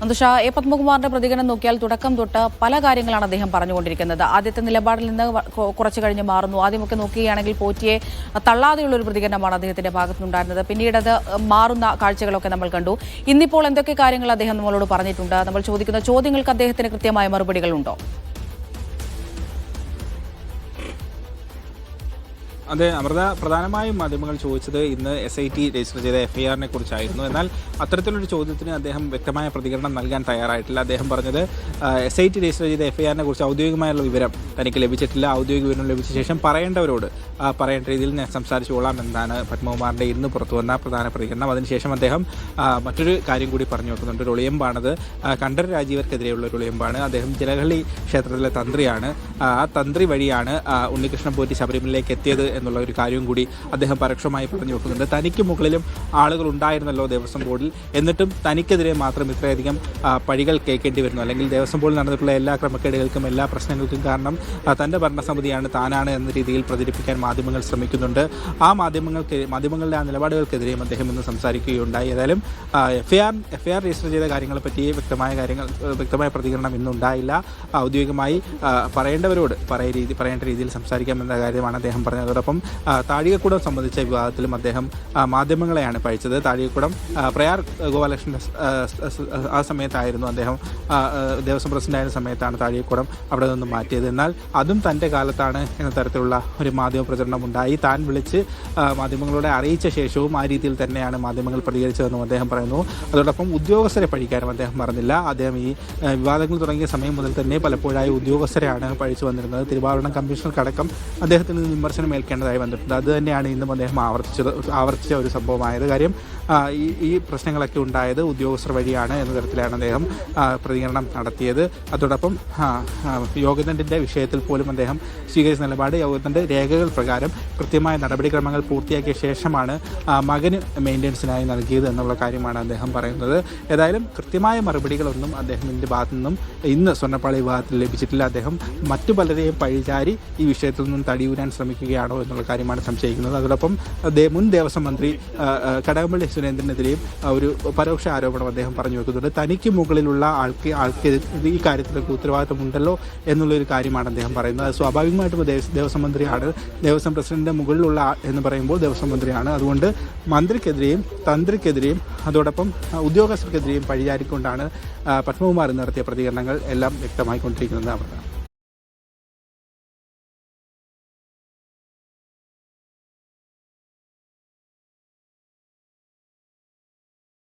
Nandusha A പത്മകുമാറിന്റെ പ്രതികരണം നോക്കിയാൽ തുടക്കം തൊട്ട് പല കാര്യങ്ങളാണ് അദ്ദേഹം പറഞ്ഞുകൊണ്ടിരിക്കുന്നത്. ആദ്യത്തെ നിലപാടിൽ നിന്ന് കുറച്ചു കഴിഞ്ഞ് മാറുന്നു. ആദ്യമൊക്കെ നോക്കുകയാണെങ്കിൽ പോറ്റിയെ തള്ളാതെയുള്ള ഒരു പ്രതികരണമാണ് അദ്ദേഹത്തിന്റെ ഭാഗത്തുനിന്നുണ്ടായിരുന്നത്. പിന്നീട് അത് മാറുന്ന കാഴ്ചകളൊക്കെ നമ്മൾ കണ്ടു. ഇന്നിപ്പോൾ എന്തൊക്കെ കാര്യങ്ങൾ അദ്ദേഹം നമ്മളോട് പറഞ്ഞിട്ടുണ്ട്? നമ്മൾ ചോദിക്കുന്ന ചോദ്യങ്ങൾക്ക് അദ്ദേഹത്തിന് കൃത്യമായ മറുപടികളുണ്ടോ? അതെ അമൃത, പ്രധാനമായും മാധ്യമങ്ങൾ ചോദിച്ചത് ഇന്ന് SIT രജിസ്റ്റർ ചെയ്ത FIR കുറിച്ചായിരുന്നു. എന്നാൽ അത്തരത്തിലൊരു ചോദ്യത്തിന് അദ്ദേഹം വ്യക്തമായ പ്രതികരണം നൽകാൻ തയ്യാറായിട്ടില്ല. അദ്ദേഹം പറഞ്ഞത് SIT രജിസ്റ്റർ ചെയ്ത FIR കുറിച്ച് ഔദ്യോഗികമായുള്ള വിവരം തനിക്ക് ലഭിച്ചിട്ടില്ല. ഔദ്യോഗിക വിവരം ലഭിച്ച ശേഷം പറയേണ്ടവരോട് പറയേണ്ട രീതിയിൽ ഞാൻ സംസാരിച്ചുകൊള്ളാം എന്നാണ് പത്മകുമാറിൻ്റെ ഇന്ന് പുറത്തു വന്ന പ്രധാന പ്രതികരണം. അതിനുശേഷം അദ്ദേഹം മറ്റൊരു കാര്യം കൂടി പറഞ്ഞു വെക്കുന്നുണ്ട്. ഒരു ഒളിയമ്പാണത്, കണ്ഠര രാജീവർക്കെതിരെയുള്ള ഒരു ഒളിയമ്പാണ്. അദ്ദേഹം ജലഹള്ളി ക്ഷേത്രത്തിലെ തന്ത്രിയാണ്. ആ തന്ത്രി വഴിയാണ് ഉണ്ണികൃഷ്ണൻ പോറ്റി ശബരിമലയിലേക്ക് എത്തിയത് എന്നുള്ള ഒരു കാര്യവും കൂടി അദ്ദേഹം പരോക്ഷമായി പറഞ്ഞു വെക്കുന്നുണ്ട്. തനിക്ക് മുകളിലും ആളുകൾ ഉണ്ടായിരുന്നല്ലോ ദേവസ്വം ബോർഡിൽ, എന്നിട്ടും തനിക്കെതിരെ മാത്രം ഇത്രയധികം പഴികൾ കേൾക്കേണ്ടി വരുന്നു. അല്ലെങ്കിൽ ദേവസ്വം ബോർഡിൽ നടന്നിട്ടുള്ള എല്ലാ ക്രമക്കേടുകൾക്കും എല്ലാ പ്രശ്നങ്ങൾക്കും കാരണം തൻ്റെ ഭരണസമിതിയാണ്, താനാണ് എന്ന രീതിയിൽ പ്രചരിപ്പിക്കാൻ മാധ്യമങ്ങൾ ശ്രമിക്കുന്നുണ്ട്. ആ മാധ്യമങ്ങളുടെ ആ നിലപാടുകൾക്കെതിരെയും അദ്ദേഹം ഇന്ന് സംസാരിക്കുകയുണ്ടായി. ഏതായാലും FIR രജിസ്റ്റർ ചെയ്ത കാര്യങ്ങളെപ്പറ്റി വ്യക്തമായ പ്രതികരണം ഇന്നുണ്ടായില്ല. ഔദ്യോഗികമായി പറയേണ്ടവരോട് പറയേണ്ട രീതിയിൽ സംസാരിക്കാമെന്ന കാര്യമാണ് അദ്ദേഹം പറഞ്ഞത്. അതോടൊപ്പം താഴികക്കുടം സംബന്ധിച്ച വിവാദത്തിലും അദ്ദേഹം മാധ്യമങ്ങളെയാണ് പഴിച്ചത്. താഴികക്കുടം പ്രയാർ ഗോപാലകൃഷ്ണൻ ആ സമയത്തായിരുന്നു അദ്ദേഹം ദേവസ്വം പ്രസിഡന്റായിരുന്ന സമയത്താണ് താഴികക്കുടം അവിടെ നിന്ന് മാറ്റിയത്. എന്നാൽ അതും തൻ്റെ കാലത്താണ് എന്ന തരത്തിലുള്ള ഒരു മാധ്യമ പ്രചരണം ഉണ്ടായി. താൻ വിളിച്ച് മാധ്യമങ്ങളോട് അറിയിച്ച ശേഷവും ആ രീതിയിൽ തന്നെയാണ് മാധ്യമങ്ങൾ പ്രതികരിച്ചതെന്നും അദ്ദേഹം പറയുന്നു. അതോടൊപ്പം ഉദ്യോഗസ്ഥരെ പഴിക്കാനും അദ്ദേഹം പറഞ്ഞില്ല. അദ്ദേഹം ഈ വിവാദങ്ങൾ തുടങ്ങിയ സമയം മുതൽ തന്നെ പലപ്പോഴായി ഉദ്യോഗസ്ഥരെയാണ് പഴിച്ചു വന്നിരുന്നത്. തിരുവാഭരണം കമ്മീഷണർക്കടക്കം അദ്ദേഹത്തിന് വിമർശനം ഏൽക്കേണ്ടതായി വന്നിട്ടുണ്ട്. അത് തന്നെയാണ് ഇന്നും അദ്ദേഹം ആവർത്തിച്ച ഒരു സംഭവമായത്. കാര്യം ഈ പ്രശ്നങ്ങളൊക്കെ ഉണ്ടായത് ഉദ്യോഗസ്ഥർ വഴിയാണ് എന്ന തരത്തിലാണ് അദ്ദേഹം പ്രതികരണം നടത്തിയത്. അതോടൊപ്പം യോഗദണ്ഡിൻ്റെ വിഷയത്തിൽ പോലും അദ്ദേഹം സ്വീകരിച്ച നിലപാട് യോഗദണ്ഡ് രേഖകൾ പ്രകാരം കൃത്യമായ നടപടിക്രമങ്ങൾ പൂർത്തിയാക്കിയ ശേഷമാണ് മകന് മെയിൻ്റനൻസിനായി നൽകിയത് എന്നുള്ള കാര്യമാണ് അദ്ദേഹം പറയുന്നത്. ഏതായാലും കൃത്യമായ മറുപടികളൊന്നും അദ്ദേഹത്തിൻ്റെ ഭാഗത്തു നിന്നും ഇന്ന് സ്വർണ്ണപ്പാളി വിഭാഗത്തിൽ ലഭിച്ചിട്ടില്ല. അദ്ദേഹം മറ്റു പലരെയും പഴിചാരി ഈ വിഷയത്തിൽ നിന്നും തടിയൂരാൻ ശ്രമിക്കുകയാണോ എന്നുള്ള കാര്യമാണ് സംശയിക്കുന്നത്. അതോടൊപ്പം മുൻ ദേവസ്വം മന്ത്രി കടകംപള്ളി സുരേന്ദ്രനെതിരെയും ഒരു പരോക്ഷ ആരോപണം അദ്ദേഹം പറഞ്ഞു വെക്കുന്നുണ്ട്. തനിക്ക് മുകളിലുള്ള ആൾക്ക് ഈ കാര്യത്തിലൊക്കെ ഉത്തരവാദിത്തമുണ്ടല്ലോ എന്നുള്ളൊരു കാര്യമാണ് അദ്ദേഹം പറയുന്നത്. സ്വാഭാവികമായിട്ടും ദേവസ്വം മന്ത്രിയാണ്, ദേവസ്വം പ്രസിഡന്റിന്റെ മുകളിലുള്ള എന്ന് പറയുമ്പോൾ ദേവസ്വം മന്ത്രിയാണ്. അതുകൊണ്ട് മന്ത്രിക്കെതിരെയും തന്ത്രിക്കെതിരെയും അതോടൊപ്പം ഉദ്യോഗസ്ഥർക്കെതിരെയും പഴിചാരിക്കൊണ്ടാണ് പത്മകുമാർ നടത്തിയ പ്രതികരണങ്ങൾ എല്ലാം വ്യക്തമായിക്കൊണ്ടിരിക്കുന്നത്.